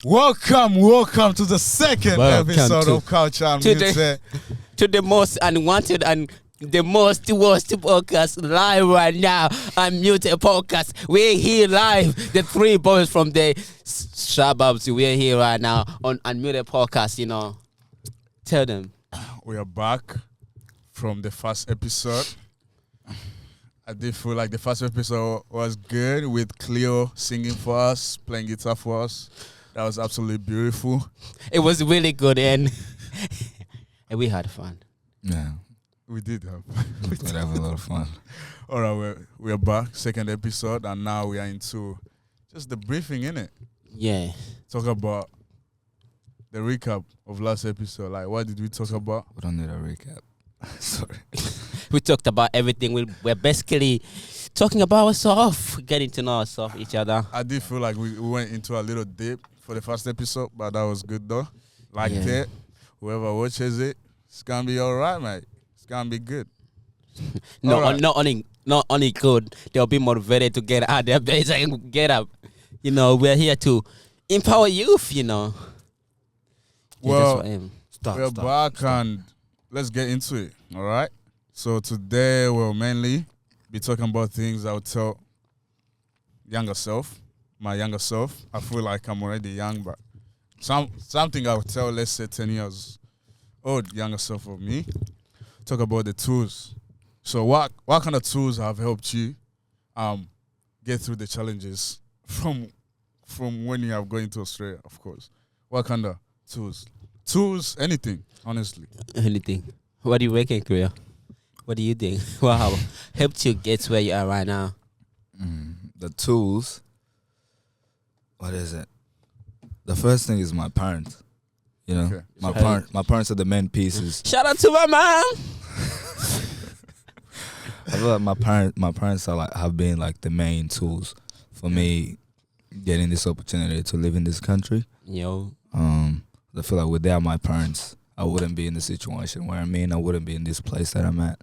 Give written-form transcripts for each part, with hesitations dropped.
Welcome to the second episode of Culture and to Music. To the most unwanted and the most worst podcast live right now. Unmuted podcast. We're here live. The three boys from the suburbs. We're here right now on Unmuted podcast. Tell them. We are back from the first episode. I did feel like the first episode was good with Cleo singing for us, playing guitar for us. That was absolutely beautiful. It was really good and we had fun. Yeah. We did have We did have a lot of fun. All right, we're back, second episode, and now we are into just the briefing, innit? Yeah. Talk about the recap of last episode. Like, what did we talk about? We don't need a recap. Sorry. We talked about everything. We're basically talking about ourselves, getting to know ourselves, each other. I did feel like we went into a little deep for the first episode, but that was good though. Like that. Whoever watches it, it's gonna be all right, mate. It's gonna be good. Not only good, they'll be motivated to get out there and get up. We're here to empower youth, Well, we're back and let's get into it, all right? So today we'll mainly be talking about things I would tell my younger self. I feel like I'm already young, but something I would tell, let's say 10 years old younger self of me. Talk about the tools. So what kind of tools have helped you get through the challenges from when you have going to Australia, of course? What kind of tools? Tools, anything, honestly. Anything. What do you reckon, Korea? What do you think? Wow, helped you get where you are right now? The tools. What is it? The first thing is my parents. Okay. My parents are the main pieces. Shout out to my mom. I feel like my parents have been like the main tools for me getting this opportunity to live in this country. Yo. I feel like without my parents, I wouldn't be in the situation where I'm in. I wouldn't be in this place that I'm at.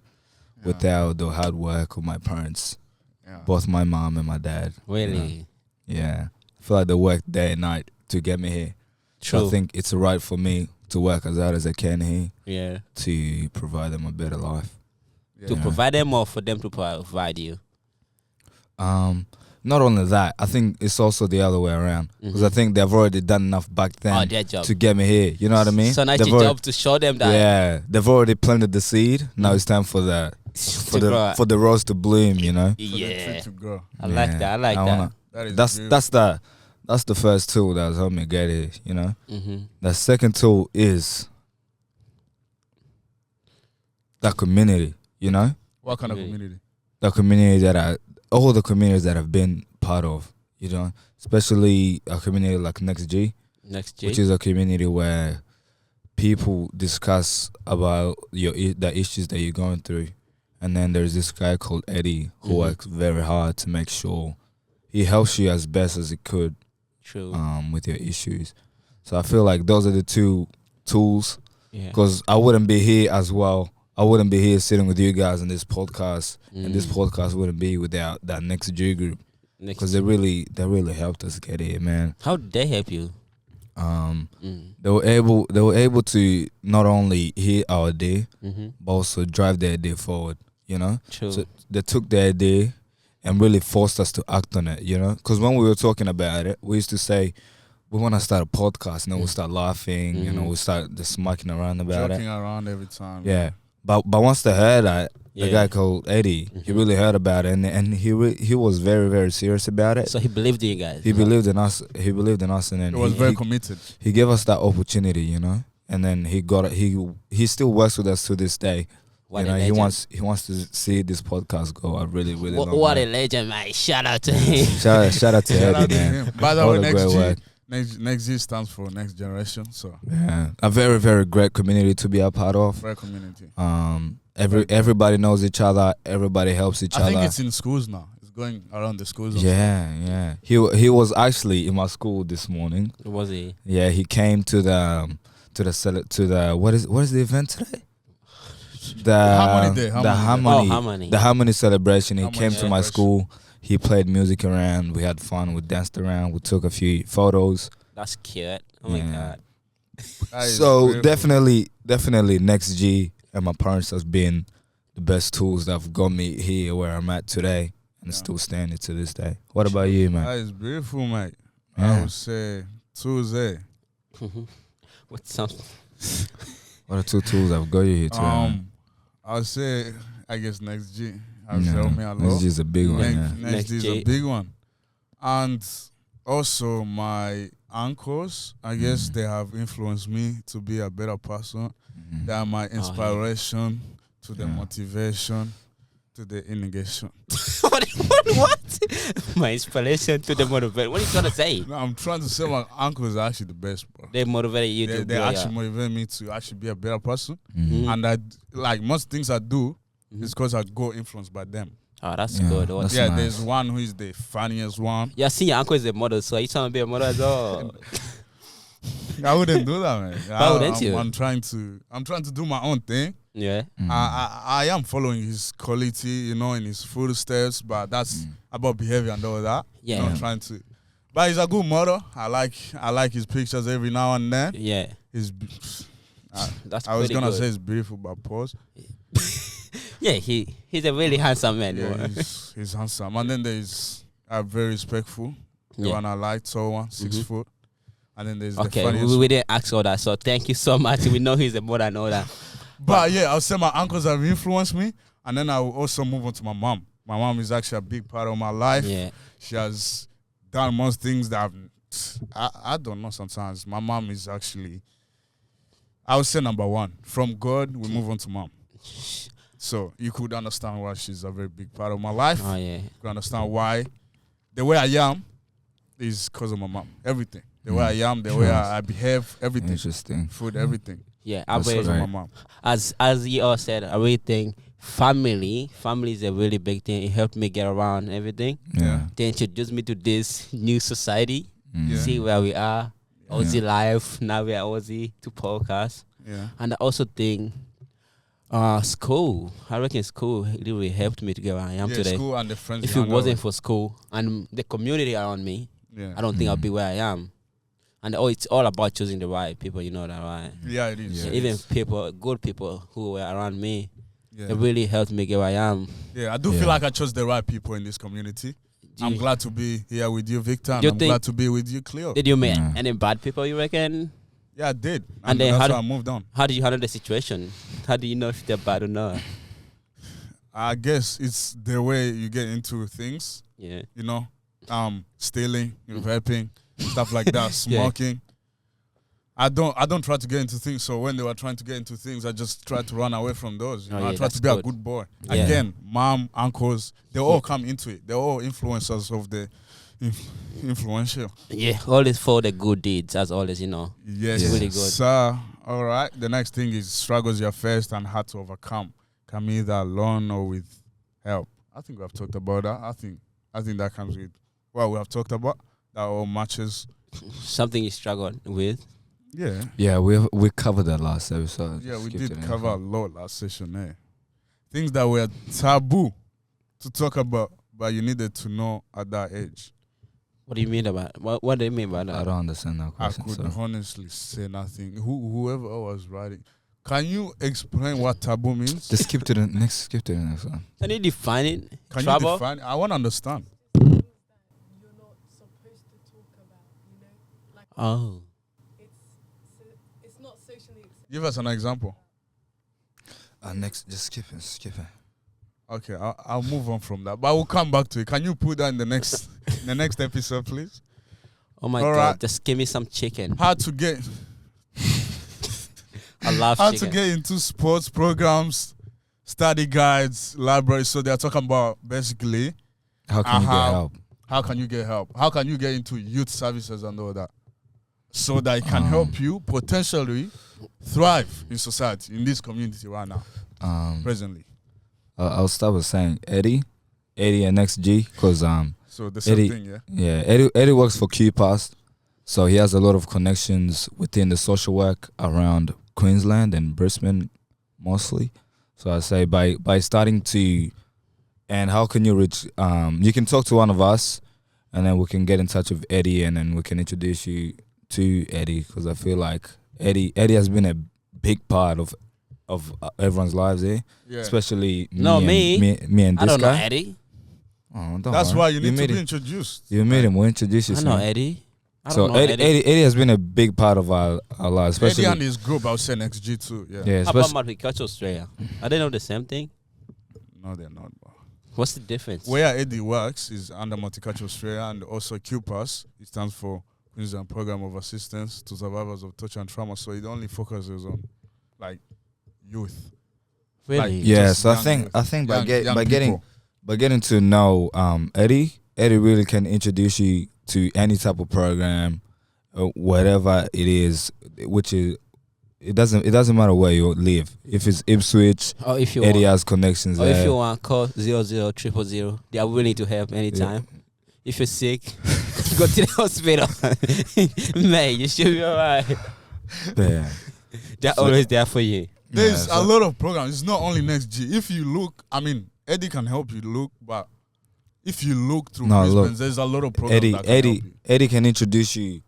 Yeah. Without the hard work of my parents, both my mom and my dad. Really? Yeah. I feel like they worked day and night to get me here. True. So I think it's right for me to work as hard as I can here. Yeah. To provide them a better life. Yeah. To provide them or for them to provide you? Not only that, I think it's also the other way around. Because I think they've already done enough back then to get me here. You know what I mean? So now it's your job to show them that. Yeah, they've already planted the seed. Now it's time for the rose to bloom. Yeah, for the tree to grow. I like that. I like that. That's the first tool that has helped me get here. Mm-hmm. The second tool is the community. What kind of community? The community all the communities that I've been part of, especially a community like Next G, which is a community where people discuss about the issues that you're going through. And then there's this guy called Eddie who works very hard to make sure he helps you as best as he could. True. With your issues. So I feel like those are the two tools, because I wouldn't be here as well. I wouldn't be here sitting with you guys in this podcast, and this podcast wouldn't be without that Next G group, because they really helped us get here, man. How did they help you? They were able to not only hear our idea, but also drive their idea forward. True. So they took their idea and really forced us to act on it. Because when we were talking about it, we used to say we want to start a podcast, and then we'll start laughing. We'll start just smacking around about Joking around every time. Yeah. But once they heard that, the guy called Eddie, he really heard about it, and he was very, very serious about it. So he believed in you guys. He believed in us. He believed in us, and then he was very committed. He gave us that opportunity, and then he got it. He still works with us to this day. He wants to see this podcast go. I really, really love what a legend, man! Shout out to him. Shout out to Eddie, man. By the way, Next G stands for Next Generation. So a very, very great community to be a part of. Great community. Everybody knows each other. Everybody helps each other. I think it's in schools now. It's going around the schools. Yeah. He was actually in my school this morning. Was he? Yeah, he came to the what is the event today? The Harmony celebration. He came to my school. He played music around. We had fun. We danced around. We took a few photos. That's cute. Oh my god. That is So beautiful. definitely Next G and my parents has been the best tools that have got me here where I'm at today and Yeah. still standing to this day. What about you, man? That is beautiful, mate. I Yeah. would say Tuesday. What some? What are two tools that have got you here today? Man? I would say I guess Next G has Yeah, helped me a lot. Next G is a big one. Next, Yeah. Next G is G. a big one, and also my uncles. I guess they have influenced me to be a better person. They are my inspiration to the motivation to the negation. What? My inspiration to the motivate. What are you trying to say? No, I'm trying to say my uncles are actually the best, bro. They motivated you They, to they be actually motivate me to actually be a better person. Mhm. And I like most things I do is because I go influenced by them. Oh, that's Yeah, good. that's Yeah, nice. there's one who is the funniest one. Yeah, see, your uncle is a model, so you trying to be a model as well. I wouldn't do that, man. Why wouldn't you? I'm trying to do my own thing. Yeah. I am following his quality, you know, in his footsteps, but that's about behavior and all that. Yeah. You know, trying to. But he's a good model. I like his pictures every now and then. Yeah. He's. That's I was pretty gonna good. say it's beautiful, but pause. Yeah, he's a really handsome man. Yeah, he's handsome. And then there's very respectful. The Yeah. one I like, tall one, 6 foot. And then there's the Okay, funniest. we didn't ask all that, so thank you so much. We know he's a model and all that. But yeah, I'll say my uncles have influenced me, and then I will also move on to my mom. My mom is actually a big part of my life. Yeah. She has done most things that I don't know sometimes. My mom is actually, I would say, number one. From God, we move on to mom. So you could understand why she's a very big part of my life. Oh yeah. You could understand why the way I am is because of my mom. Everything. The way I am, the way I behave, everything. Interesting. Food, everything. Yeah, I That's will. Because of right. my mom. As you all said, I really think family is a really big thing. It helped me get around and everything. Yeah. They introduced me to this new society. Yeah. See where we are. Aussie life. Now we are Aussie to podcast. Yeah. And I also think school. I reckon school really helped me to get where I am Yeah, today. school and the friends. If you it hang out wasn't with. for school and the community around me, Yeah. I don't think I'll be where I am. And it's all about choosing the right people, you know that, right? Yeah, it is. Yeah. It Even is. people, good people who were around me, Yeah. it really helped me get where I am. Yeah, I do Yeah. feel like I chose the right people in this community. I'm you- glad to be here with you, Victor, and You I'm think- glad to be with you, Cleo. Did you meet Yeah. any bad people, you reckon? Yeah, I did. And then that's how why I moved on. How did you handle the situation? How do you know if they're bad or not? I guess it's the way you get into things, Yeah. you know, stealing, vaping, stuff like that, Yeah. smoking. I don't try to get into things. So when they were trying to get into things, I just try to run away from those. You Oh, know, yeah, I try that's to be a good. good boy. Yeah. Again, mom, uncles, they all come into it. They're all influencers of the influential. Yeah, always for the good deeds, as always, you know. Yes, Yeah. Really good. So, all right. The next thing is struggles you're faced and hard to overcome. Come either alone or with help. I think we have talked about that. I think that comes with what we have talked about. That all matches. Something you struggled with. Yeah. Yeah, we covered that last episode. Yeah, we Skipped did it in. cover a lot last session there. Things that were taboo to talk about, but you needed to know at that age. What do you mean about what do you mean by I that? don't understand that I question. could So. honestly say nothing. Whoever was writing, can you explain what taboo means? Just skip to the next one. Can you define it? Can Trouble? you define? I want to understand. You're not supposed to talk about, you know? Like Oh. it's not socially acceptable. Give us an example. Next, just skip it. Okay, I'll move on from that, but we'll come back to it. Can you put that in the next episode, please? Oh my All god, right. just give me some chicken. How to get I love how chicken. to get into sports programs, study guides, libraries. So they're talking about basically How can you get help? how can you get help? How can you get into youth services and all that? So that it can help you potentially thrive in society, in this community right now, presently. I'll start with saying Eddie and XG, because So the same Eddie- thing, yeah? yeah, Eddie works for QPass, so he has a lot of connections within the social work around Queensland and Brisbane mostly. So I say by starting to, and how can you reach? You can talk to one of us, and then we can get in touch with Eddie, and then we can introduce you to Eddie because I feel like Eddie has been a big part of everyone's lives here, Yeah. especially No, me. me and I this don't know guy. Eddie. Oh, don't That's worry. why you need to made be him- introduced. You made him. We'll introduce you. I know soon. Eddie. I So don't know Eddie. Eddie has been a big part of our lives, Eddie especially and his group, I would say NXG too. Yeah. yeah, How about especially multicultural Australia? Are they not the same thing? No, they're not. Bro. What's the difference? Where Eddie works is under Multicultural Australia and also QPAS. It stands for Queensland Program of Assistance to Survivors of Torture and Trauma. So it only focuses on like youth. Really? yeah. just So young I think by young getting to know Eddie really can introduce you to any type of program, whatever it is, which is it doesn't matter where you live. If it's Ipswich, Or if you Eddie want, has connections or there. if you want, call 00000. They are willing to help anytime. If you're sick, go to the hospital. Mate, you should be alright. Yeah. They're So- always there for you. There's Yeah, a so- lot of programs. It's not only Next G. If you look, I mean, Eddie can help you look, but if you look through No, Brisbane, look. there's a lot of programs that can help you. Eddie can introduce you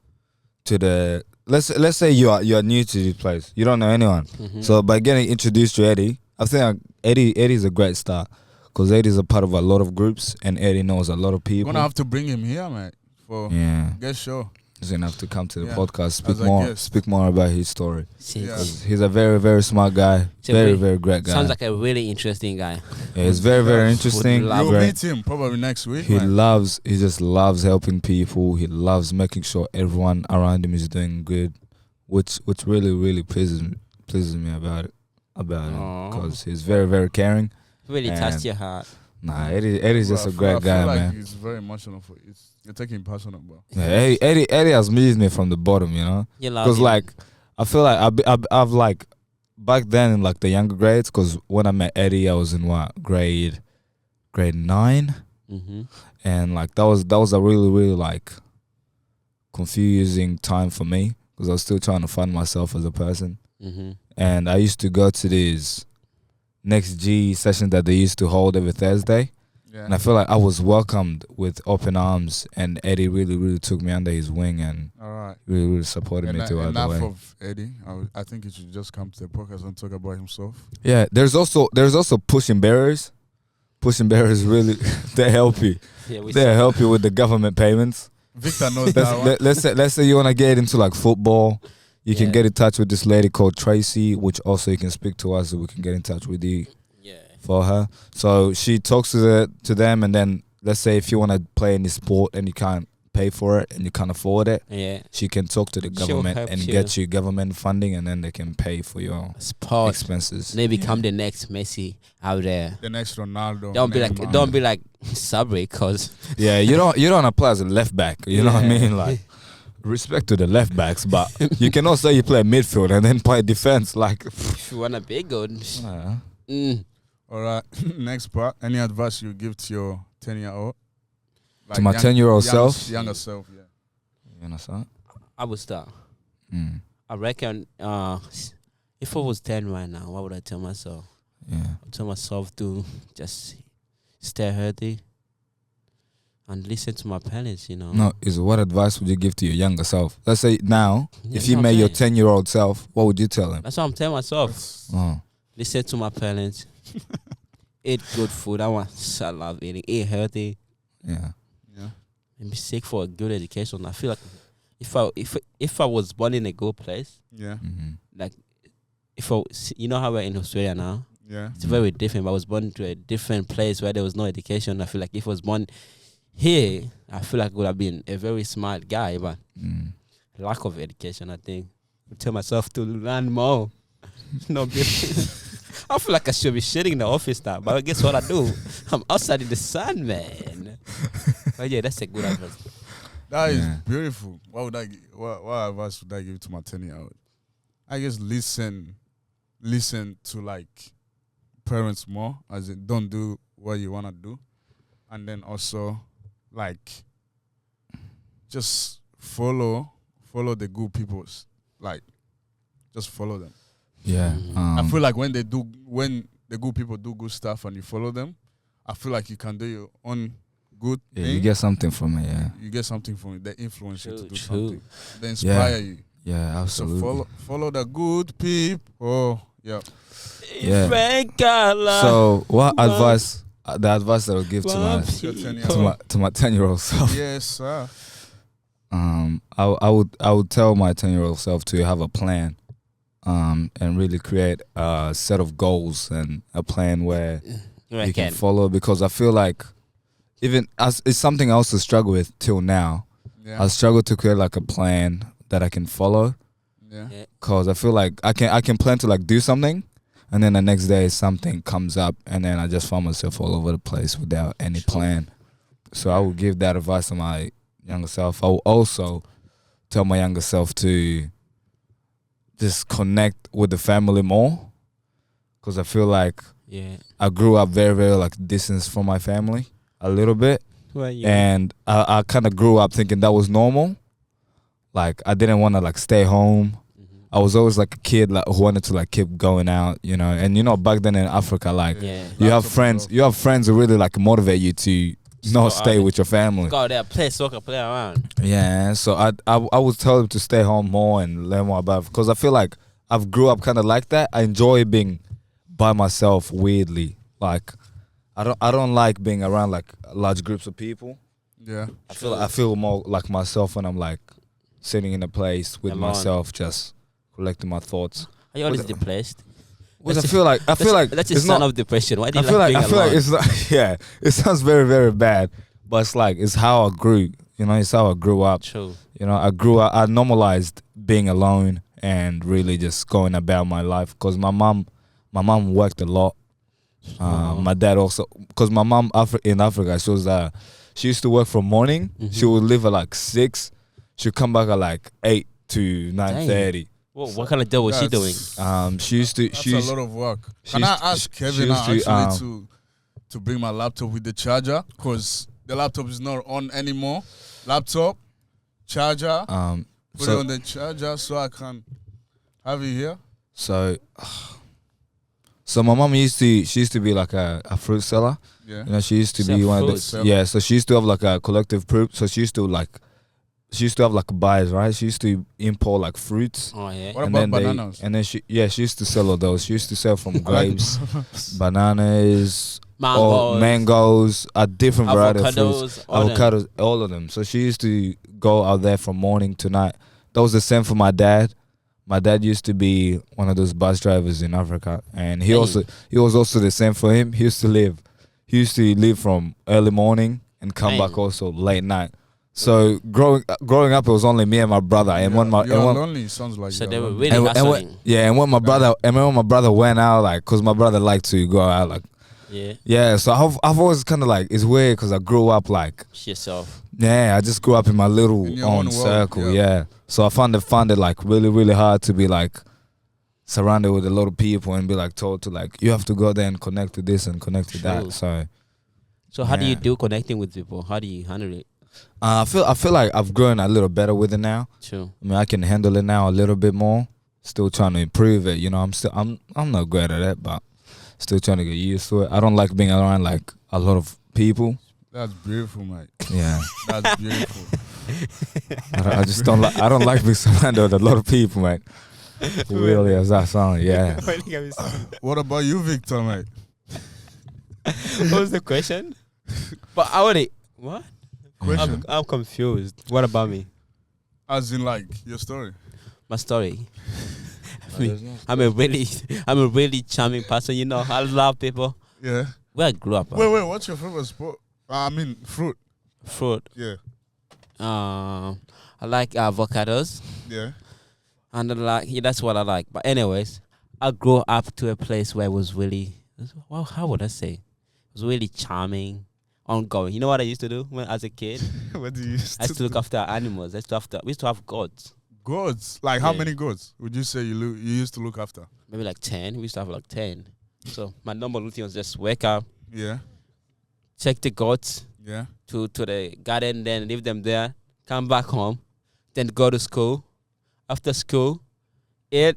to the let's say you are new to this place. You don't know anyone. Mhm. So by getting introduced to Eddie, I think Eddie's a great start because Eddie's a part of a lot of groups and Eddie knows a lot of You're people. gonna have to bring him here, man, for Yeah, guest show. he's gonna have to come to the Yeah, podcast, as a guest. speak more about his story. See, Yeah. 'Cause he's a very very smart guy, He's a very very- very great guy. sounds like a really interesting guy. yeah, he's very very interesting. Would love You'll Great. meet him probably next week, He man. just loves helping people. He loves making sure everyone around him is doing good, which really pleases me about him Aw. because he's very very caring. Really And- touched your heart. Nah, Eddie's just Bro, a great I feel guy, like man. It's very emotional for you. You're taking it personal, bro. Yeah, Eddie has moved me from the bottom, you know, You love because him. like I feel like I've like back then in like the younger grades, because when I met Eddie, I was in what grade 9. Mm-hmm. And like that was a really like confusing time for me because I was still trying to find myself as a person. Mm-hmm. And I used to go to these Next G sessions that they used to hold every Thursday, Yeah. and I feel like I was welcomed with open arms. And Eddie really took me under his wing and All right. really supported me throughout the Enough way. of Eddie. I think he should just come to the podcast and talk about himself. Yeah, there's also pushing bearers. Pushing bearers really they help you. Yeah, we They help you with the government payments. Victor knows that one. Let's say you want to get into like football, you can Yeah. get in touch with this lady called Tracy, which also you can speak to us, so we can get in touch with you Yeah. for her. So she talks to them, and then let's say if you want to play any sport and you can't pay for it and you can't afford it, Yeah. she can talk to the She'll government help and you. get you government funding, and then they can pay for your Sport. expenses. They become the next Messi out there. The next Ronaldo. Don't be Neymar. like, don't be like Sabri, cause Yeah, you don't apply as a left back. You know what I mean? Like respect to the left backs, but you can also you play midfield and then play defense. Like, if you wanna be good, yeah. All right. Next part. Any advice you give to your 10-year-old? To my 10-year-old self? Younger self, yeah. You understand? I would start. Mm. I reckon, if I was 10 right now, what would I tell myself? Yeah. I'd tell myself to just stay healthy and listen to my parents, you know. No, is what advice would you give to your younger self? Let's say now, Yeah, if that's you what met I'm your saying. 10-year-old self, what would you tell him? That's what I'm telling myself. Oh. Listen to my parents. Eat good food. I love eating. Eat healthy. Yeah. Yeah. And be sick for a good education. I feel like if I was born in a good place, Yeah. Mm-hmm. you know how we're in Australia now. Yeah. It's very different. But I was born to a different place where there was no education. I feel like if I was born here, I feel like I would have been a very smart guy. But Mm. lack of education, I think. I tell myself to learn more. No, I feel like I should be shitting in the office now. But guess what I do? I'm outside in the sun, man. But yeah, that's a good advice. That is Yeah. beautiful. What what advice would I give to my 10-year-old? I guess listen to like parents more, as in don't do what you wanna do, and then also like just follow the good people's, like just follow them. Yeah. Mm. I feel like when the good people do good stuff and you follow them, I feel like you can do your own good Yeah, thing, you get something from it. Yeah. you get something from it. They influence you to True, do true. something. They inspire you. Yeah, So absolutely. follow the good people. Oh, yeah. Yeah. Frank Gala. So, what One- advice? The advice that I would give to one my Your 10 people. to my 10-year-old self. Yes, sir. I would tell my 10-year-old self to have a plan, and really create a set of goals and a plan where you can follow. Because I feel like even as it's something I also struggle with till now. Yeah. I struggle to create like a plan that I can follow. Yeah. Yeah. Cause I feel like I can plan to like do something, and then the next day something comes up, and then I just find myself all over the place without any plan. So I would give that advice to my younger self. I will also tell my younger self to just connect with the family more, cause I feel like Yeah. I grew up very, very like distance from my family a little bit, Well, yeah. and I kind of grew up thinking that was normal. Like I didn't want to like stay home. I was always like a kid like who wanted to like keep going out, you know. And you know, back then in Africa, like Yeah. you have Lots of friends, love. you have friends who really like motivate you to not So, stay with your family. Go there, play soccer, play around. Yeah, so I would tell them to stay home more and learn more about, because I feel like I've grew up kind of like that. I enjoy being by myself weirdly. Like I don't like being around like large groups of people. Yeah. I feel more like myself when I'm like sitting in a place with Alone. myself, just collecting my thoughts. Are you always What the- depressed? Because I feel like that's a it's sign not. of depression. Why do I you feel like like being alone? it's not. Yeah, it sounds very, very bad, but it's like it's how I grew. You know, it's how I grew up. True. You know, I normalized being alone and really just going about my life. Because my mom worked a lot. My dad also, because my mom in Africa, she used to work from morning. She would leave at like 6. She'd come back at like 8 to 9:30. What kind of job was she doing? She used to. That's a lot of work. Can I ask Kevin used to, actually to bring my laptop with the charger? Because the laptop is not on anymore. Laptop, charger, put it on the charger so I can have it here. So my mom she used to be like a fruit seller. Yeah. You know, she used to Sell be one of fruits. the so she used to have like a collective fruit. So she used to have like buyers, right? She used to import like fruits. Oh yeah. What and about then bananas? she used to sell all those. She used to sell from grapes, bananas, mangoes, a different variety of fruits. Avocados, all of them. So she used to go out there from morning to night. That was the same for my dad. My dad used to be one of those bus drivers in Africa, and he was also the same for him. He used to leave from early morning and come back also late night. So growing up, it was only me and my brother. And when my you're lonely, sounds like So you're they were lonely. really hustling. and when my brother went out, like, cause my brother liked to go out, like, Yeah. so I've always kind of like, it's weird because I grew up like, Yourself. yeah, I just grew up in my little In your own own world, circle, yeah. yeah. So I found it like really, really hard to be like surrounded with a lot of people and be like told to like, you have to go there and connect to this and connect to True. that. So how do you Yeah. do connecting with people? How do you handle it? I feel like I've grown a little better with it now. True. I mean, I can handle it now a little bit more. Still trying to improve it. You know, I'm not great at it, but still trying to get used to it. I don't like being around like a lot of people. That's beautiful, mate. Yeah. That's beautiful. I just don't like. I don't like being surrounded with a lot of people, mate. Really, as that sound, yeah. What about you, Victor, mate? What was the question? But I already what? Question. I'm confused. What about me? As in, like, your story. My story. I'm a really charming person. You know, I love people. Yeah. Where I grew up. Wait, what's your favorite sport? I mean, fruit. Fruit. Yeah. I like avocados, Yeah. and that's what I like. But anyways, I grew up to a place where it was really, well, how would I say? It was really charming, ongoing. You know what I used to do when as a kid? What do you used I used to look after animals. We used to have goats. Goats? Like, how Yeah. many goats would you say you used to look after? Maybe like 10. We used to have like 10. So my normal routine was just wake up, Yeah. check the goats Yeah. to the garden, then leave them there, come back home, then go to school. After school, eat,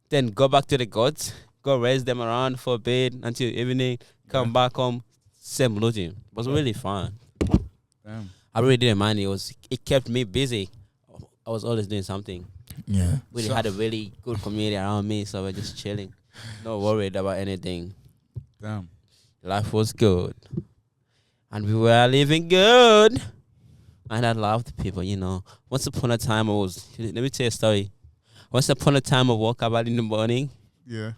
then go back to the goats, go raise them around for a bit until evening, come back home, same routine. It was really fun. Damn. I really didn't mind. It kept me busy. I was always doing something. Yeah. We had a really good community around me, so we're just chilling, not worried about anything. Damn. Life was good, and we were living good. And I loved people, you know. Once upon a time, let me tell you a story. Once upon a time, I woke up early in the morning. Yeah.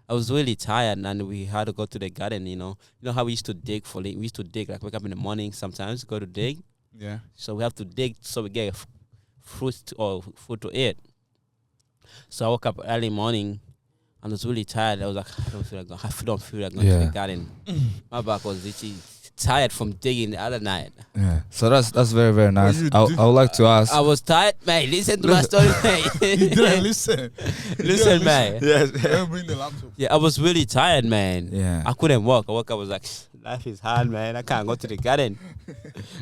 I was really tired, and we had to go to the garden, you know. You know how we used to dig we used to dig, like wake up in the morning sometimes, go to dig. Yeah. So we have to dig so we get fruit or food to eat. So I woke up early morning and I was really tired. I was like, I don't feel like going to the garden. My back was literally tired from digging the other night. Yeah. So that's very, very nice. Well, I would like to ask. I was tired, man. Listen to my story, man. You didn't listen. Listen, man. Yes. Bring the laptop. Yeah, I was really tired, man. Yeah. I couldn't walk. I woke up, I was like, life is hard, man. I can't go to the garden.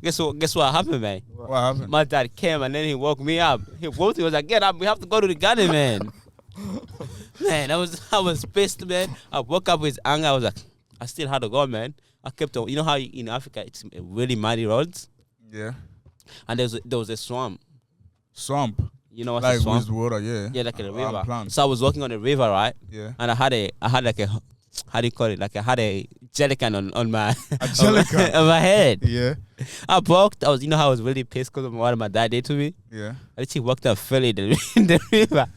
Guess what happened, man? What happened? My dad came and then he woke me up. He was like, get up, we have to go to the garden, man. Man, I was pissed, man. I woke up with anger. I was like, I still had to go, man. I kept on. You know how in Africa it's really muddy roads, Yeah. and there was a swamp. Swamp. You know what's Like a swamp? with water, yeah. Yeah, like a Around river. plants. So I was walking on the river, right? Yeah. And I had like a, how do you call it? Like I had a jellycan on my jellycan? on my head. Yeah. I walked. You know how I was really pissed because of what my dad did to me. Yeah. I literally walked up, fell in the river.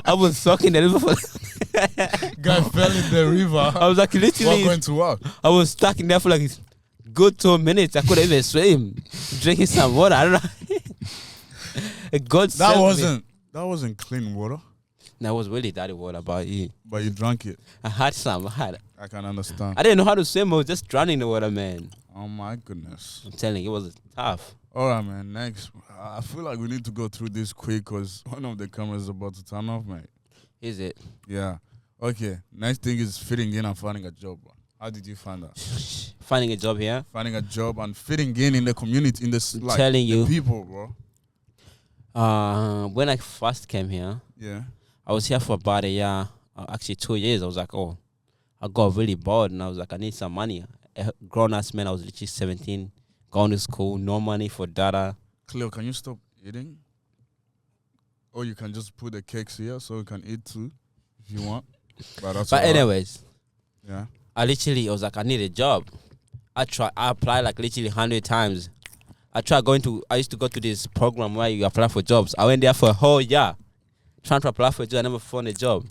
I was stuck in the river for. Guy fell in the river. I was like literally. What going to work? I was stuck in there for like good 2 minutes. I couldn't even swim. Drinking some water. I don't know. God That wasn't clean water. That was really dirty water, but But you drank it. I had some. I can understand. I didn't know how to swim. I was just drowning in the water, man. Oh my goodness. I'm telling you, it was tough. All right, man. Next, I feel like we need to go through this quick because one of the cameras is about to turn off, mate. Is it? Yeah. Okay. Next thing is fitting in and finding a job. How did you find that? Finding a job here. Finding a job and fitting in the community, in the like telling you. the people, bro. When I first came here, Yeah. I was here for about a year, actually 2 years. I was like, oh, I got really bored and I was like, I need some money. A grown-ass man, I was literally 17, going to school, no money for data. Cleo, can you stop eating? Or you can just put the cakes here so you can eat too if you want. But anyways, yeah. I was like, I need a job. I applied like literally 100 times. I used to go to this program where you apply for jobs. I went there for a whole year trying to apply for a job. I never found a job.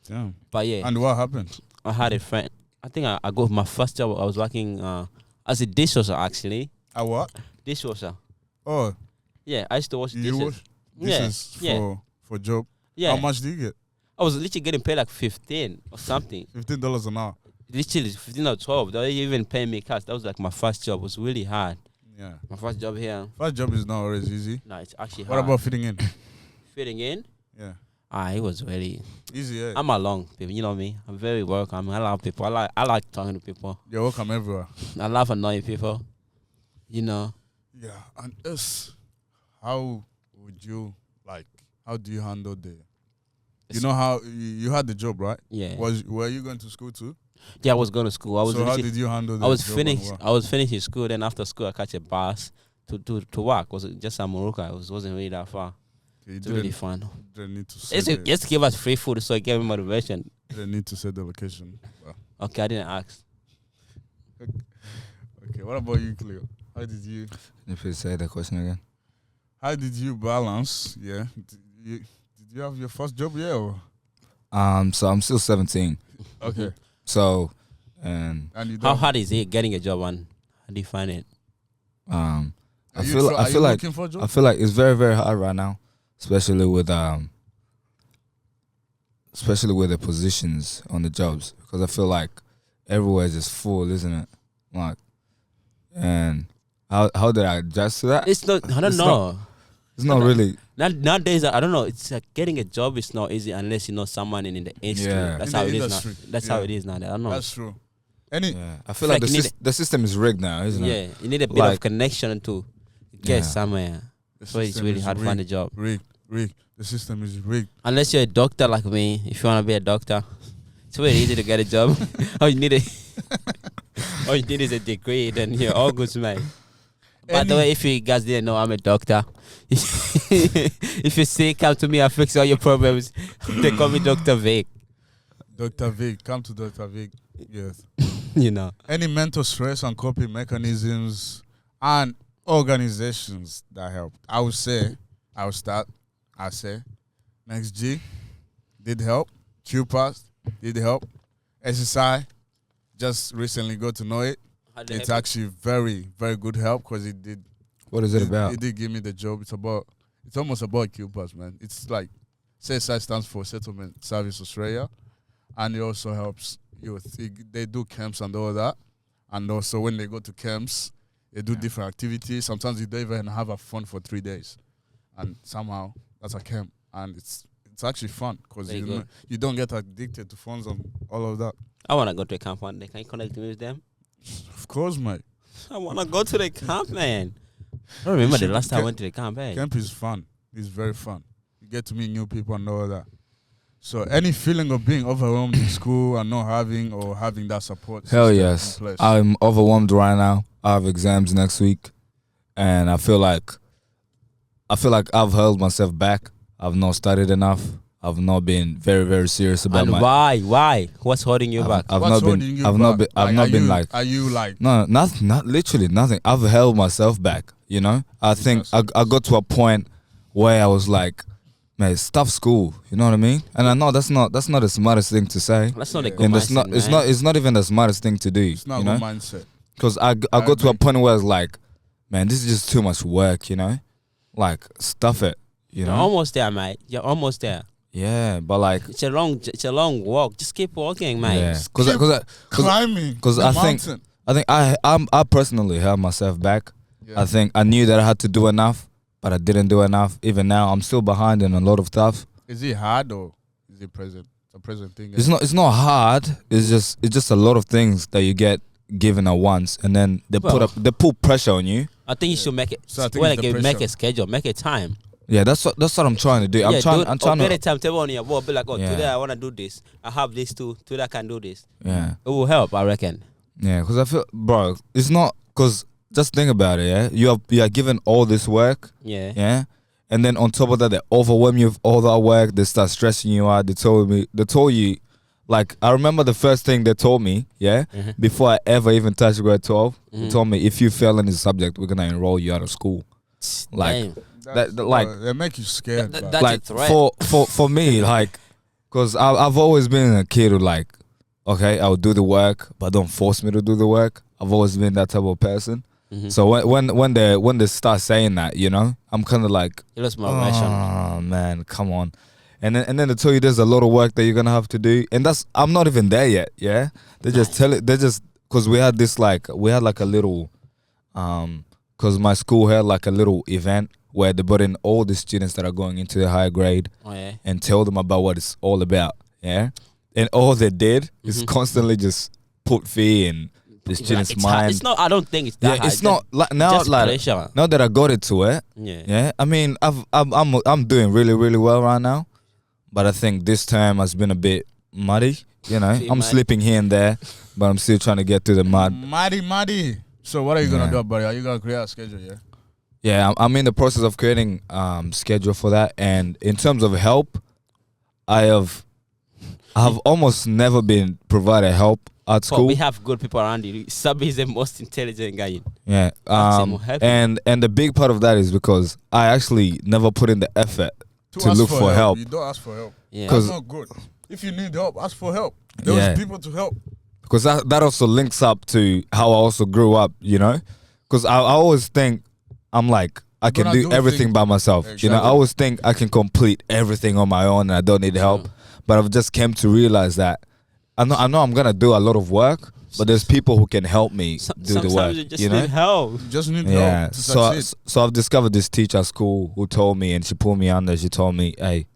Damn. But yeah. And what happened? I had a friend. I think I got my first job. I was working as a dishwasher, actually. A what? Dishwasher. Oh. Yeah, I used to wash dishes. You wash dishes for job? Yeah. How much do you get? I was literally getting paid like 15 or something. $15 an hour. Literally 15 or 12. They were even paying me cash. That was like my first job. It was really hard. Yeah. My first job here. First job is not always easy. No, it's actually What hard. about fitting in? Fitting in? Yeah. It was really Easy, yeah. I'm along, people. You know me. I'm very welcome. I love people. I like talking to people. You're welcome everywhere. I love annoying people. You know. Yeah. And how do you handle you know how you had the job, right? Yeah. Were you going to school too? Yeah, I was going to school. So how did you handle I was job finished. and work? I was finishing school. Then after school, I catch a bus to work. Was just a Morocco. It wasn't really that far. Okay, It's really fun. Didn't need to say Just give us free food, so it gave me motivation. didn't need to say the location. Well, Okay, I didn't ask. okay, what about you, Cleo? How did you If you say the question again. How did you balance? Yeah. Did you have your first job? Yeah. Or? So I'm still 17. Okay. So, and you How hard is it getting a job, and how do you find it? I Are you feel like looking for a job? I feel like it's very, very hard right now, especially with the positions on the jobs, because I feel like everywhere is just full, isn't it? Like, and how did I adjust to that? It's not. I don't know. It's not really. Nowadays, I don't know. It's like getting a job is not easy unless you know someone in the industry. Yeah. That's In how the it is industry. now. That's how it is now. I don't know. That's true. Yeah. I feel Like like you need the system is rigged now, isn't it? Yeah, you need a bit Like- of connection to get Yeah. somewhere. The So it's system really is hard to find a job. Rigged. The system is rigged. Unless you're a doctor like me, if you want to be a doctor, it's very easy to get a job. all you need is a degree, then you're all good, mate. By the way, if you guys didn't know, I'm a doctor. If you see, come to me, I'll fix all your problems. They call me Dr. Vic. Dr. Vic, come to Dr. Vic. Yes. You know. Any mental stress and coping mechanisms and organizations that help. I would say, I say, Next G did help. QPass did help. SSI, just recently got to know it. It's actually very, very good help because it did. What is it about? It did give me the job. It's almost about QPass, man. It's like, CSI stands for Settlement Service Australia, and it also helps youth. They do camps and all that, and also when they go to camps, they do different activities. Sometimes you don't even have a fun for 3 days, and somehow that's a camp, and it's actually fun because you don't get addicted to phones and all of that. I want to go to a camp one day. Can you connect me with them? Of course, mate. I want to go to the camp, man. I don't remember the last time I went to the camp, eh? Camp is fun. It's very fun. You get to meet new people and all that. So any feeling of being overwhelmed in school and not having that support? Hell yes. I'm overwhelmed right now. I have exams next week, and I feel like I've held myself back. I've not studied enough. I've not been very, very serious about why? What's holding you back? I've not been like. Are you like? No, not literally nothing. I've held myself back. You know, I think I got to a point where I was like, man, stop school. You know what I mean? And I know that's not the smartest thing to say. That's not a good mindset. It's not even the smartest thing to do. It's not a good mindset. Because I got to a point where I was like, man, this is just too much work. You know, like stuff it. You're almost there, mate. You're almost there. Yeah, but like it's a long walk. Just keep walking, mate. Yeah, because climbing. Because I think I personally held myself back. Yeah. I think I knew that I had to do enough, but I didn't do enough. Even now, I'm still behind in a lot of stuff. Is it hard or is it present? It's a present thing. It's not hard. It's just a lot of things that you get given at once, and then they put pressure on you. I think you should make it. So make a schedule, make a time. Yeah, that's what I'm trying to do. I'm trying to get a timetable on your board. Be like, today I want to do this. I have this too. Today I can do this. Yeah, it will help, I reckon. Yeah, because I feel, bro, it's not because just think about it. Yeah, you are given all this work. Yeah, and then on top of that, they overwhelm you with all that work. They start stressing you out. They told you, like I remember the first thing they told me. Yeah, before I ever even touched grade 12, they told me if you fail in this subject, we're gonna enroll you out of school. Like. They make you scared. That's like a for me, like, cause I've always been a kid who like, okay, I'll do the work, but don't force me to do the work. I've always been that type of person. So when they start saying that, you know, I'm kind of like, oh man, come on, and then they tell you there's a lot of work that you're gonna have to do, and I'm not even there yet. Yeah, they just tell it. They just cause we had like a little, cause my school had like a little event where they brought in all the students that are going into the higher grade and tell them about what it's all about, yeah? And all they did is constantly just put fear in the students' mind. It's not, I don't think it's that hard. It's not, like, now that I got into it, yeah? I mean, I'm doing really, really well right now, but I think this time has been a bit muddy, you know? I'm slipping here and there, but I'm still trying to get through the mud. Muddy. So what are you going to do, buddy? Are you going to create a schedule, yeah? Yeah, I'm in the process of creating schedule for that, and in terms of help, I've almost never been provided help at school. We have good people around you. Sabi is the most intelligent guy. Yeah, and the big part of that is because I actually never put in the effort to look for help. You don't ask for help. Yeah, that's not good. If you need help, ask for help. There's people to help. Because that also links up to how I also grew up. You know, because I always think. I'm like, I can do everything by myself. Exactly. You know, I always think I can complete everything on my own and I don't need help. But I've just came to realize that I know I'm going to do a lot of work, but there's people who can help me do the work. You just need help. You just need help to succeed. So I've discovered this teacher at school who told me, and she pulled me under, she told me, hey,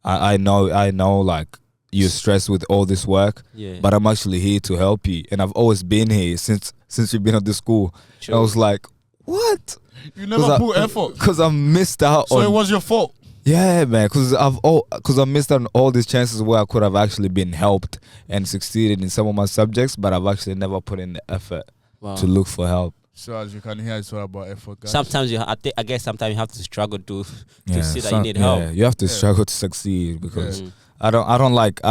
I know like you're stressed with all this work, but I'm actually here to help you. And I've always been here since you've been at the school. I was like, what? You never put effort. Because I missed out so it was your fault. Yeah, man. Because I missed out on all these chances where I could have actually been helped and succeeded in some of my subjects, but I've actually never put in the effort to look for help. So as you can hear, it's all about effort, guys. Sometimes I guess sometimes you have to struggle to see that you need Yeah, help. you have to Yeah. struggle to succeed because Mm. I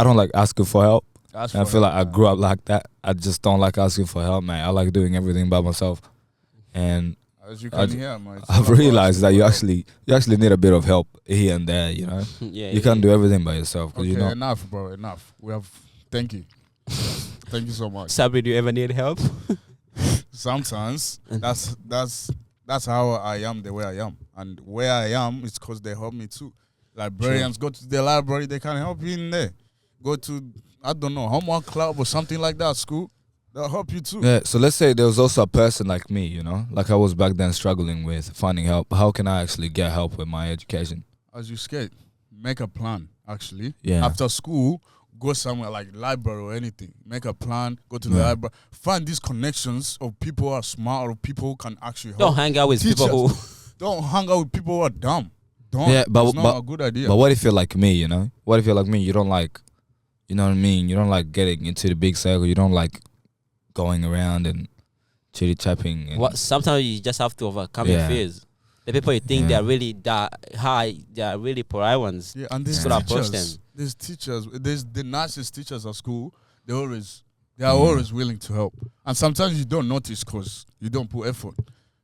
don't like asking for help. Ask And I for feel help, like I man. grew up like that. I just don't like asking for help, man. I like doing everything by myself. And As you I can d- hear, man. it's I've all about realized that asking you for help. actually need a bit of help here and there, you know. Yeah, You can't do everything by yourself because Okay, you know. enough, bro. Enough. We have. Thank you. Thank you so much. Sabri, do you ever need help? Sometimes that's how I am the way I am, and where I am is because they help me too. Librarians go to the library, they can help you in there. Go to I don't know homework club or something like that. School, they'll help you too. Yeah, so let's say there was also a person like me, you know, like I was back then struggling with finding help. How can I actually get help with my education? As you skate, make a plan. Actually, Yeah. After school, go somewhere like library or anything. Make a plan. Go to the Yeah. library. Find these connections of people who are smart or people who can actually help. Don't hang out with people who. Don't hang out with people who are dumb. Don't. Yeah, but- it's not a good idea. But what if you're like me, you know? What if you're like me? You don't like, you know what I mean? You don't like getting into the big circle. You don't like going around and chitty chapping. And What? Sometimes you just have to overcome your Yeah. fears. The people you think Yeah. they're really high, they're really polite ones. Yeah, and there's Yeah. teachers. Approach them. There's teachers. There's the nicest teachers at school. They are always willing to help. And sometimes you don't notice because you don't put effort.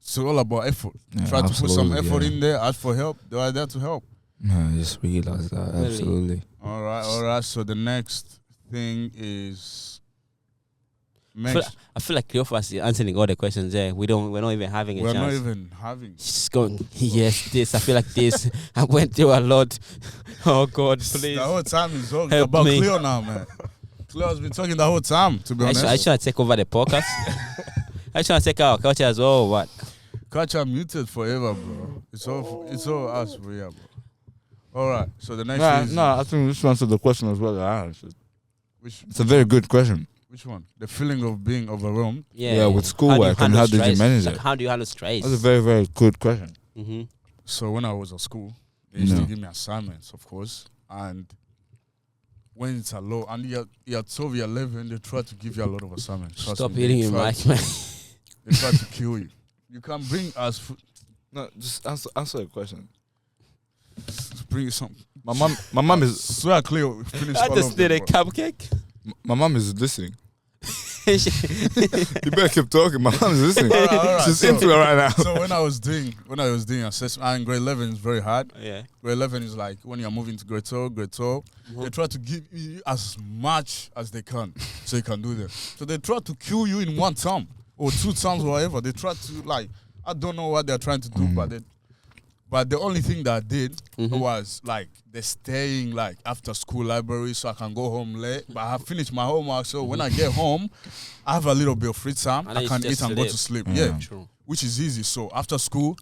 It's all about effort. Yeah, Try to put some absolutely, effort yeah. in there. Ask for help. They are there to help. No, I just realized that. Really? Absolutely. All right. So the next thing is I feel like Cleophas is answering all the questions there. We're not even having a we're chance. not even having. She's going, yes, this. I feel like this. I went through a lot. Oh God, please. The whole time is all Help about me. Cleo now, man. Cleo's been talking the whole time, to be I honest. should take over the podcast. I should take our culture as well. What? Culture muted forever, bro. It's all us for you, bro. All right. So the next is I think this answered the question as well that I answered. which It's a very good question. which one? The feeling of being overwhelmed. Yeah, with schoolwork and how did you manage it? How do you handle stress? That's a very, very good question. Mm-hmm. So when I was at school, they used to No. give me assignments, of course, and when it's a low and you're 12, you're 11, they try to give you a lot of assignments. Trust Stop me, hitting they your try mic, to- man. They try to kill you. You can bring us No, just answer the question. bring some. My mom is Swear, Cleo, finish I all just of did them, a bro. cupcake. my mom is listening. You better keep talking. My mom is listening. All right. She's So- into it right now. So when I was doing assessment, and grade 11 is very hard. Yeah. Grade 11 is like when you're moving to grade 12, they try to give you as much as they can so you can do them. So they try to kill you in one term or two terms, whatever. They try to I don't know what they're trying to do, but the only thing that I did was the staying after school library so I can go home late. But I have finished my homework, so when I get home, I have a little bit of free time. And I then can you eat just and go to sleep. sleep. Yeah. Yeah, True. which is easy. So after school,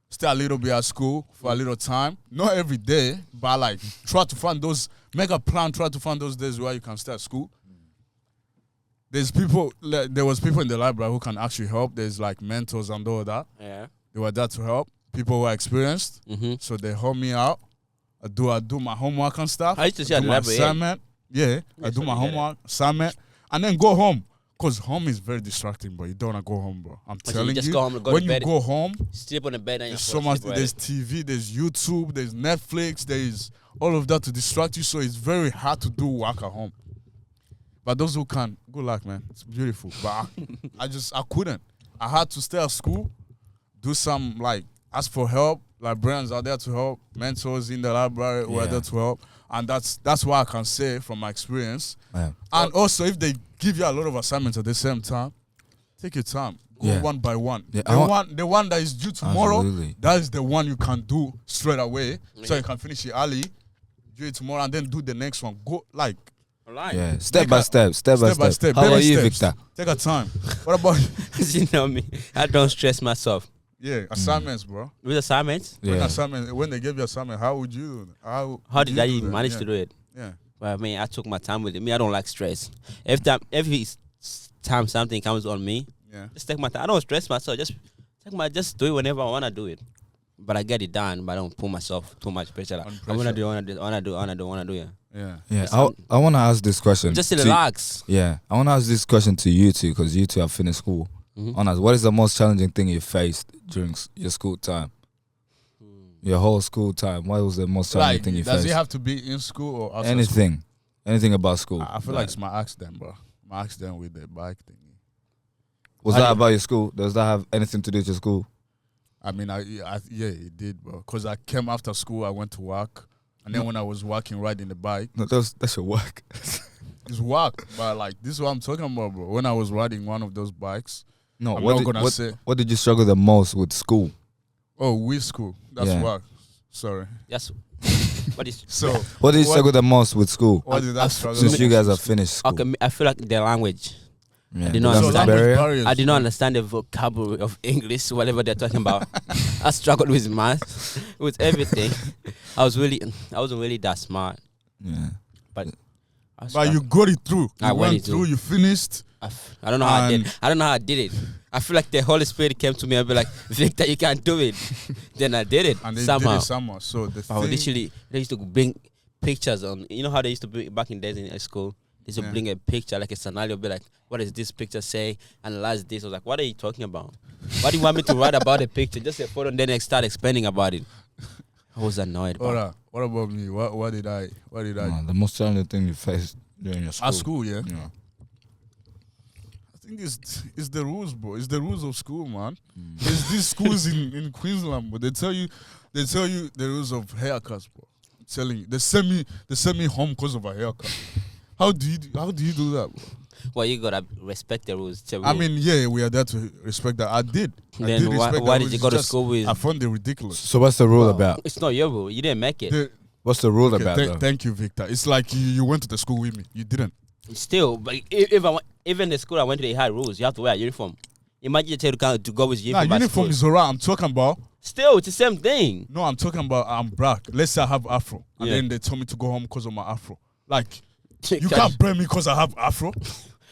stay a little bit at school for a little time. Not every day, but try to find those, make a plan, try to find those days where you can stay at school. There was people in the library who can actually help. There's mentors and all that. Yeah. They were there to help. People who are experienced. Mm-hmm. So they help me out. I do my homework and stuff. I used to see I at do the my library. assignment. Yeah, I do so my you get it. homework, assignment, and then go home. Because home is very distracting, bro. You don't want to go home, bro. I'm you telling just you. go home and go when to you bed. go home, Sleep on the bed and there's you so much. There's TV, there's YouTube, there's Netflix, there's all of that to distract you. So it's very hard to do work at home. But those who can, good luck, man. It's beautiful. But I couldn't. I had to stay at school, do some ask for help. Librarians are there to help. Mentors in the library were Yeah. there to help. And that's what I can say from my experience. Yeah. And also, if they give you a lot of assignments at the same time, take your time. Go Yeah. one by one. Yeah, The one that is due tomorrow, Absolutely. that is the one you can do straight away. So you can finish it early, do it tomorrow, and then do the next one. Go Yeah, step by step. step by step. How about baby you, steps. Victor? Take a time. What about You know me. I don't stress myself. assignments, bro? With assignments, When they gave you assignment, how would you do it? how did I even manage to do it? Yeah. Well, I mean, I took my time with it. Me, I don't like stress. Every time something comes on me, Yeah. just take my time. I don't stress myself. Just do it whenever I wanna do it. But I get it done. But I don't put myself too much pressure. On I wanna pressure. do. Yeah. Yeah. Yeah, I want to ask this question. Just to- relax. Yeah, I want to ask this question to you two because you two have finished school. Honest, what is the most challenging thing you faced during your school time? Your whole school time. What was the most challenging thing you faced? Does it have to be in school or outside Anything. school? Anything about school. I feel like it's my accident, bro. My accident with the bike thing. Was that about your school? Does that have anything to do with your school? I mean, yeah, it did, bro. Because I came after school, I went to work. And then when I was working, riding the bike. No, that's your work. It's work, but like, this is what I'm talking about, bro. When I was riding one of those bikes. No, what did you struggle the most with school? Oh, with school. That's work. Sorry. Yes. What is so? What did you struggle the most with school? What did I struggle? Since you guys have finished school. Okay, I feel like the language. Yeah. I did not understand. Barriers. I did not understand the vocabulary of English, whatever they're talking about. I struggled with math, with everything. I wasn't really that smart. Yeah. But you got it through. I went through. You finished. I don't know how I did. I don't know how I did it. I feel like the Holy Spirit came to me and be like, Victor, you can't do it. Then I did it. And they somehow. did it somehow. So the I thing, literally, they used to bring pictures on. You know how they used to bring back in days in school? They used to bring a picture, like a scenario, be like, what does this picture say? Analyze this. I was like, what are you talking about? Why do you want me to write about a picture? Just a photo and then I start explaining about it. I was annoyed. What about me? What did I The most challenging thing you faced during your school. At school, yeah. Yeah. I think it's the rules, bro. It's the rules of school, man. There's these schools in Queensland, but they tell you the rules of haircuts, bro. I'm telling you, they send me home because of a haircut. How do you do that, bro? Well, you gotta respect the rules. I mean, yeah, we are there to respect that. I did. Then why did you go to school with? I found it ridiculous. So what's the rule about? It's not your rule. You didn't make it. What's the rule about? Though? Thank you, Victor. It's like you went to the school with me. You didn't. Still, but even the school I went to, they had rules. You have to wear a uniform. Imagine you tell to go with uniform. Nah, uniform is alright. I'm talking about. Still, it's the same thing. No, I'm talking about I'm black. Let's say I have afro, and then they told me to go home because of my afro. Like, you can't blame me because I have afro.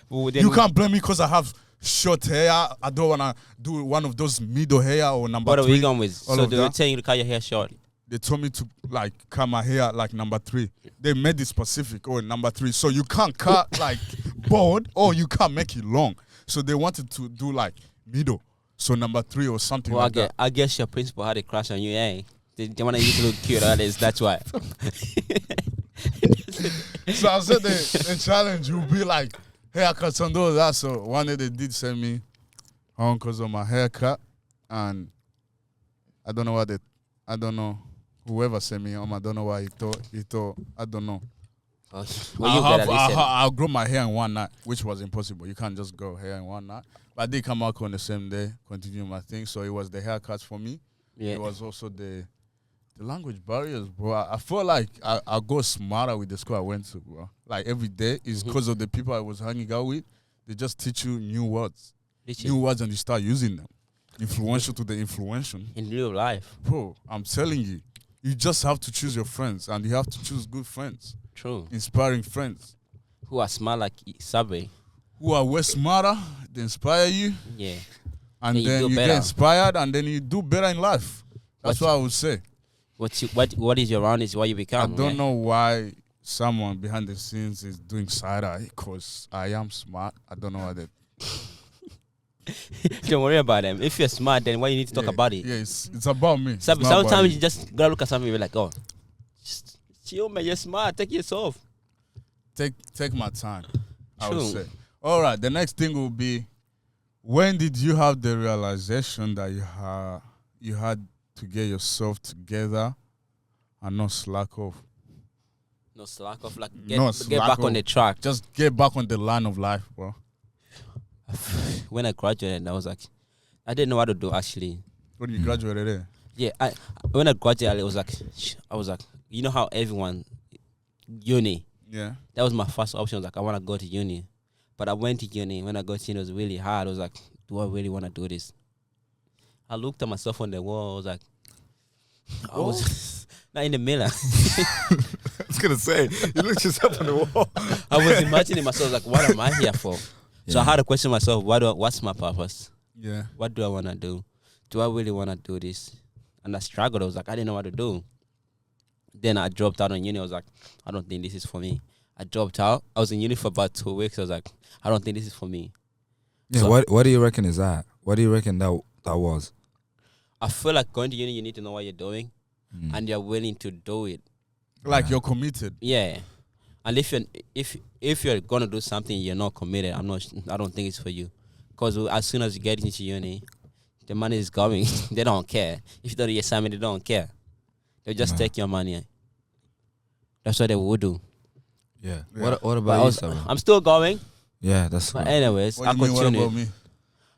You can't blame me because I have short hair. I don't wanna do one of those middle hair or number 3. What are we going with? So they were telling you to cut your hair short. They told me to like cut my hair like number 3. They made it specific number 3. So you can't cut like bald or you can't make it long. So they wanted to do like middle. So number 3 or something like that. I guess your principal had a crush on you, eh? They want you to look cute, that's why. So I said the challenge will be like haircuts and all that. So one day they did send me home because of my haircut. And I don't know. Whoever sent me home, I don't know why he thought, I don't know. I'll grow my hair in one night, which was impossible. You can't just grow hair in one night. But I did come out on the same day, continue my thing. So it was the haircuts for me. Yeah. It was also the language barriers, bro. I feel like I go smarter with the school I went to, bro. Like every day is because of the people I was hanging out with. They just teach you new words. New words and you start using them. Influential to the influential. In real life. Bro, I'm telling you. You just have to choose your friends, and you have to choose good friends. True. Inspiring friends. Who are smart like Subway. Who are way smarter, they inspire you. Yeah. And then you get inspired, and then you do better in life. That's what I would say. What is your round is what you become. I don't know why someone behind the scenes is doing side-eye, because I am smart. I don't know why they... Don't worry about them. If you're smart, then why you need to talk about it? Yeah, it's about me. Sometimes you just gotta look at something and be like, oh, just chill, man. You're smart. Take yourself. Take my time. I would say. All right. The next thing will be, when did you have the realization that you had to get yourself together and not slack off? No slack off. Like get back on the track. Just get back on the line of life, bro. When I graduated, I was like, I didn't know what to do actually. When you graduated, yeah. When I graduated, I was like, you know how everyone uni. Yeah. That was my first option. I was like, I want to go to uni, but I went to uni. When I got to uni, it was really hard. I was like, do I really want to do this? I looked at myself on the wall. I was like, I was not in the mirror. I was gonna say, you looked yourself on the wall. I was imagining myself like, what am I here for? So I had to question myself, what's my purpose? Yeah. What do I want to do? Do I really want to do this? And I struggled. I was like, I didn't know what to do. Then I dropped out on uni. I was like, I don't think this is for me. I dropped out. I was in uni for about 2 weeks. I was like, I don't think this is for me. Yeah, So- what do you reckon is that? What do you reckon that was? I feel like going to uni, you need to know what you're doing, Mm. and you're willing to do it. Like you're committed. Yeah, and if you're gonna do something you're not committed, I don't think it's for you, because as soon as you get into uni, the money is going. They don't care if you don't do your assignment. They don't care. They'll just take your money. That's what they would do. Yeah. Yeah. What But about you, Sarah? I'm still going. Yeah, that's But right. anyways, What I do you mean, what about continue. me?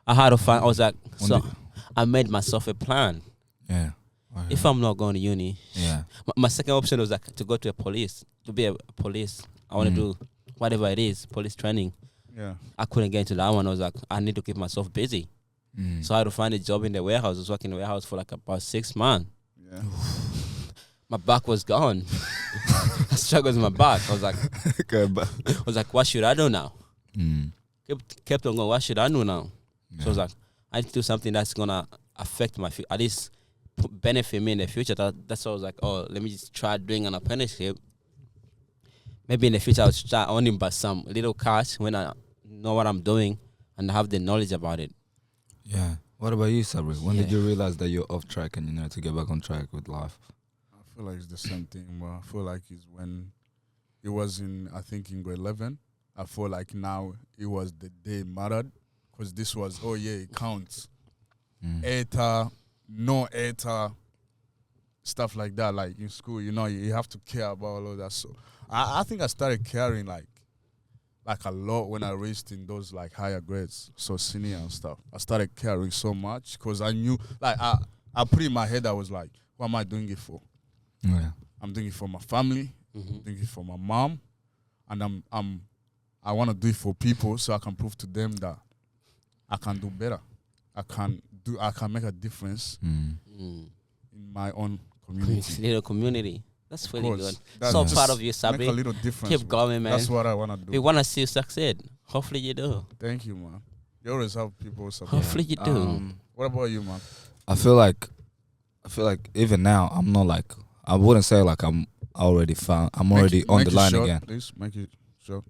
I had to find. I was like, When so did- I made myself a plan. Yeah. Okay. If I'm not going to uni, yeah. my second option was like to go to to be a police. I want to do whatever it is, police training. Yeah. I couldn't get into that one. I was like, I need to keep myself busy. Mm. So I had to find a job in the warehouse. I was working in the warehouse for like about 6 months. Yeah. My back was gone. I struggled with my back. I was like, what should I do now? Mm. Kept on going, what should I do now? Yeah. So I was like, I need to do something that's gonna affect my future, at least benefit me in the future. That's why I was like, oh, let me just try doing an apprenticeship. Maybe in the future I'll start earning by some little cash when I know what I'm doing and have the knowledge about it. Yeah. What about you, Sabri? When did Yeah. you realize that you're off track and you need to get back on track with life? I feel like it's the same thing, but I feel like it's when it was in grade 11. I feel like now it was the day it mattered, because this was, oh yeah, it counts. ETA, no ETA, stuff like that. Like in school, you have to care about all of that. So I think I started caring like a lot when I reached in those like higher grades, so senior and stuff. I started caring so much because I knew, like I put in my head, I was like, what am I doing it for? Yeah. I'm doing it for my family. I'm doing it for my mom, and I want to do it for people so I can prove to them that I can do better. I can make a difference in my own community. Little community. That's Of really course. good. That's So just proud of you, make Sabri. a little difference. Keep going, man. That's what I want to do. We want to see you succeed. Hopefully you do. Thank you, man. You always have people support. Hopefully you do. What about you, man? I feel like even now I'm not like, I wouldn't say like I'm already found. I'm already on the line again. Please make it short.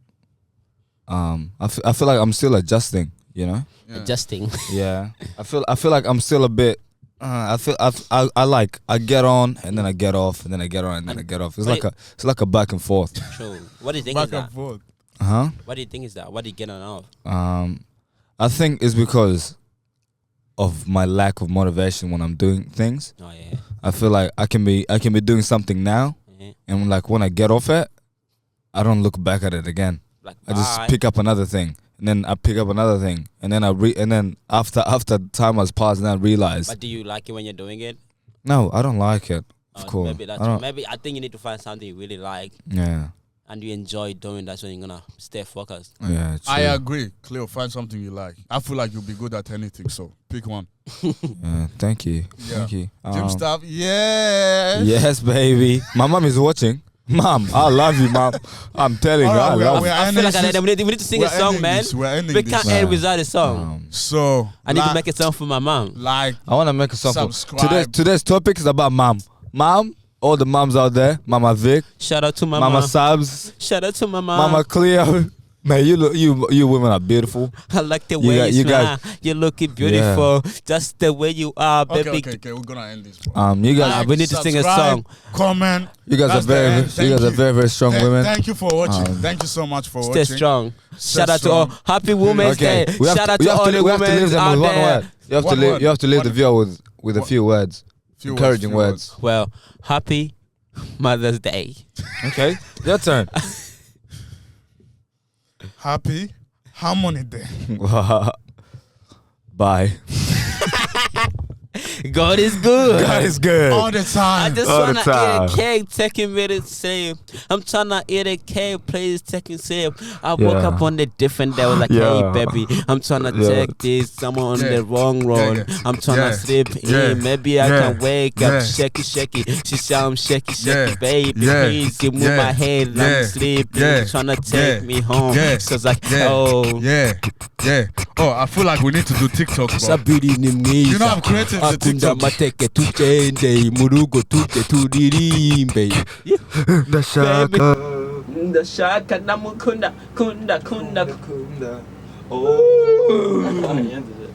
I feel like I'm still adjusting. You know. Yeah. Adjusting. Yeah. I feel like I'm still a bit. I get on and then I get off and then I get on and then I get off. It's like a back and forth. True. What do you think Back is that? and forth. Huh? What do you think is that? What do you get on off? I think it's because of my lack of motivation when I'm doing things. Oh yeah. I feel like I can be doing something now, and like when I get off it, I don't look back at it again. Like I just bye. pick up another thing, and then I pick up another thing, and then and then after time has passed, then I realize. But do you like it when you're doing it? No, I don't like it. Of course. Maybe that's I don't- maybe I think you need to find something you really like Yeah. and you enjoy doing. That's when you're gonna stay focused. Yeah. True. I agree. Cleo, find something you like. I feel like you'll be good at anything, so pick one. Thank you. Yeah. Thank you. Gym stuff, yes. Yes, baby. My mom is watching. Mom, I love you, mom. I'm telling you, I love you. I feel like we need to sing a song, man. We're ending We this. can't end without a song. So I need to make a song for my mom. like I want to make a song. Subscribe. Today's topic is about mom. Mom, all the moms out there. Mama Vic, Shout out to my Mama mom. Sabs, Shout out to my mom. Mama Cleo. Man, you women are beautiful. I like the You way got- you you smile. guys- You're looking beautiful, just the way you are, baby. okay, we're gonna end this. Bro. You guys, we need to sing a Subscribe, song. Comment. you guys are That's the very, end. you Thank guys are you. very, very strong women. Thank you for watching. Thank you so much for Stay watching. strong. Stay Shout out to all. strong. Happy Women's Okay, Day. we have Shout to, out we to have all to, the we have to women leave them out with one there. word. You have One to leave. word. You have to leave One- the viewer with a few words, Few encouraging words. Well, happy Mother's Day. Okay, your turn. Happy Harmony Day. Bye. God is good. God is good. All the I time. just All the wanna time. eat a cake, taking me to save. I'm tryna eat a cake, please taking save. I woke Yeah. up on a different day, I was like, Yeah. hey baby, I'm tryna Yeah. take this. Someone on Yeah. the wrong road. Yeah. I'm tryna Yeah. sleep Yeah. in. Maybe I Yeah. can wake Yeah. up, shaky, shaky. She said I'm shaky, Yeah. shaky, baby. Yeah. Please, you move Yeah. my head, Yeah. I'm sleeping. Yeah. Tryna take Yeah. me home. Yeah. Cause like, Yeah. oh, Yeah. Oh, I feel like we need to do TikTok, bro. sabiri ni mwiza. You know I'm creative to Akunda TikTok. mateke tuchende murugo tute turirimbe. The Ndashaka namukunda kunda. Oh. He ended it.